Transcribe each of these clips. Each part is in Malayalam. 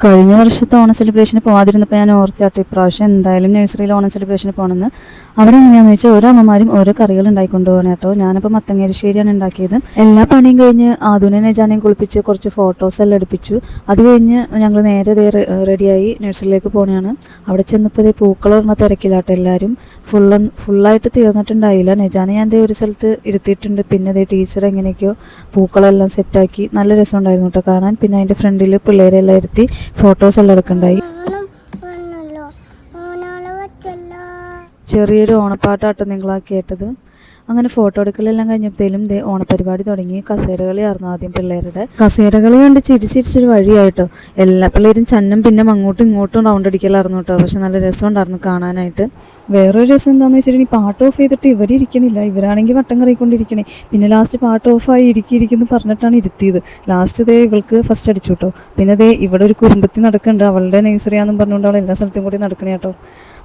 കഴിഞ്ഞ വർഷത്തെ ഓണം സെലിബ്രേഷന് പോകാതിരുന്നപ്പോൾ ഞാൻ ഓർത്താട്ടോ ഇപ്രാവശ്യം എന്തായാലും നഴ്സറിയിൽ ഓണം സെലിബ്രേഷന് പോകണമെന്ന്. അവിടെ എങ്ങനെയാണെന്ന് വെച്ചാൽ ഓരോ അമ്മമാരും ഓരോ കറികൾ ഉണ്ടായിക്കൊണ്ട് പോകണം കേട്ടോ. ഞാനിപ്പോൾ മത്തങ്ങേരിശ്ശേരിയാണ് ഉണ്ടാക്കിയത്. എല്ലാ പണിയും കഴിഞ്ഞ് ആദുനെ നജാനെയും കുളിപ്പിച്ച് കുറച്ച് ഫോട്ടോസ് എല്ലാം എടുപ്പിച്ചു. അത് കഴിഞ്ഞ് ഞങ്ങൾ നേരെ റെഡിയായി നഴ്സറിയിലേക്ക് പോകണതാണ്. അവിടെ ചെന്നപ്പോൾ പൂക്കൾ പറഞ്ഞ തിരക്കിലാട്ടോ എല്ലാവരും. ഫുള്ളായിട്ട് തീർന്നിട്ടുണ്ടായില്ല. നജാനെ ഞാൻ ഒരു സ്ഥലത്ത് ഇരുത്തിയിട്ടുണ്ട്. പിന്നെ ടീച്ചർ എങ്ങനെയൊക്കെയോ പൂക്കളെല്ലാം സെറ്റാക്കി. നല്ല രസമുണ്ടായിരുന്നു കേട്ടോ കാണാൻ. പിന്നെ അതിൻ്റെ ഫ്രണ്ടിൽ പിള്ളേരെല്ലാം ഇരുത്തി ഫോട്ടോസ് എല്ലാം എടുക്കണ്ടായി. ചെറിയൊരു ഓണപ്പാട്ടാട്ടോ നിങ്ങളാ കേട്ടത്. അങ്ങനെ ഫോട്ടോ എടുക്കലെല്ലാം കഴിഞ്ഞപ്പോഴത്തേലും ഓണപരിപാടി തുടങ്ങി. കസേരകളിയായിരുന്നു ആദ്യം പിള്ളേരുടെ. കസേരകളി കണ്ട് ചിരിച്ചിരിച്ചൊരു വഴിയായിട്ടോ. എല്ലാ പിള്ളേരും ചന്നം പിന്നെ അങ്ങോട്ടും ഇങ്ങോട്ടും റൗണ്ട് അടിക്കലായിരുന്നു കേട്ടോ. പക്ഷെ നല്ല രസമുണ്ടായിരുന്നു കാണാനായിട്ട്. വേറൊരു രസം എന്താണെന്ന് വെച്ചിട്ടുണ്ടെങ്കിൽ പാട്ട് ഓഫ് ചെയ്തിട്ട് ഇവരിയ്ക്കണില്ല. ഇവരാണെങ്കിൽ വട്ടം കറങ്ങിക്കൊണ്ടിരിക്കണേ. പിന്നെ ലാസ്റ്റ് പാട്ട് ഓഫായി ഇരിക്കുന്നു പറഞ്ഞിട്ടാണ് ഇരുത്തിയത്. ലാസ്റ്റ് ഇവൾക്ക് ഫസ്റ്റ് അടിച്ചു കേട്ടോ. പിന്നെ ഇവിടെ ഒരു കുറുമ്പത്തി നടക്കുന്നുണ്ട്. അവളുടെ നഴ്സറിയാന്നും പറഞ്ഞുകൊണ്ട് അവൾ എല്ലാ സ്ഥലത്തും കൂടി നടക്കണേ കേട്ടോ.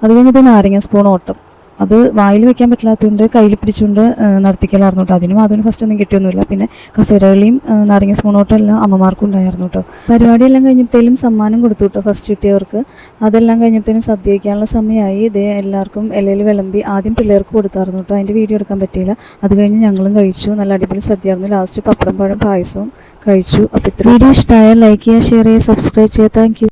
അത് കഴിഞ്ഞിട്ട് നാരങ്ങ സ്പൂൺ ഓട്ടം. അത് വായിൽ വെക്കാൻ പറ്റാത്തതുകൊണ്ട് കയ്യിൽ പിടിച്ചുകൊണ്ട് നടത്തിക്കലായിരുന്നു കേട്ടോ. അതിന് ഫസ്റ്റ് ഒന്നും കിട്ടിയൊന്നുമില്ല. പിന്നെ കസേരകളിയും നാരങ്ങ സ്പൂണോട്ടും എല്ലാം അമ്മമാർക്കും ഉണ്ടായിരുന്നു കേട്ടോ. പരിപാടിയെല്ലാം കഴിഞ്ഞപ്പോഴത്തേലും സമ്മാനം കൊടുത്തു കേട്ടോ ഫസ്റ്റ് കിട്ടിയവർക്ക്. അതെല്ലാം കഴിഞ്ഞപ്പോഴത്തേനും സദ്യ വയ്ക്കാനുള്ള സമയമായി. എല്ലാവർക്കും ഇലയിൽ വിളമ്പി ആദ്യം പിള്ളേർക്ക് കൊടുത്തായിരുന്നു കേട്ടോ. അതിൻ്റെ വീഡിയോ എടുക്കാൻ പറ്റിയില്ല. അത് കഴിഞ്ഞ് ഞങ്ങളും കഴിച്ചു. നല്ല അടിപൊളി സദ്യയായിരുന്നു. ലാസ്റ്റ് പപ്പടം പഴം പായസവും കഴിച്ചു. അപ്പോൾ ഇത്ര വീഡിയോ ഇഷ്ടമായ ലൈക്ക് ചെയ്യുക, ഷെയർ ചെയ്യുക, സബ്സ്ക്രൈബ് ചെയ്യുക. Thank you.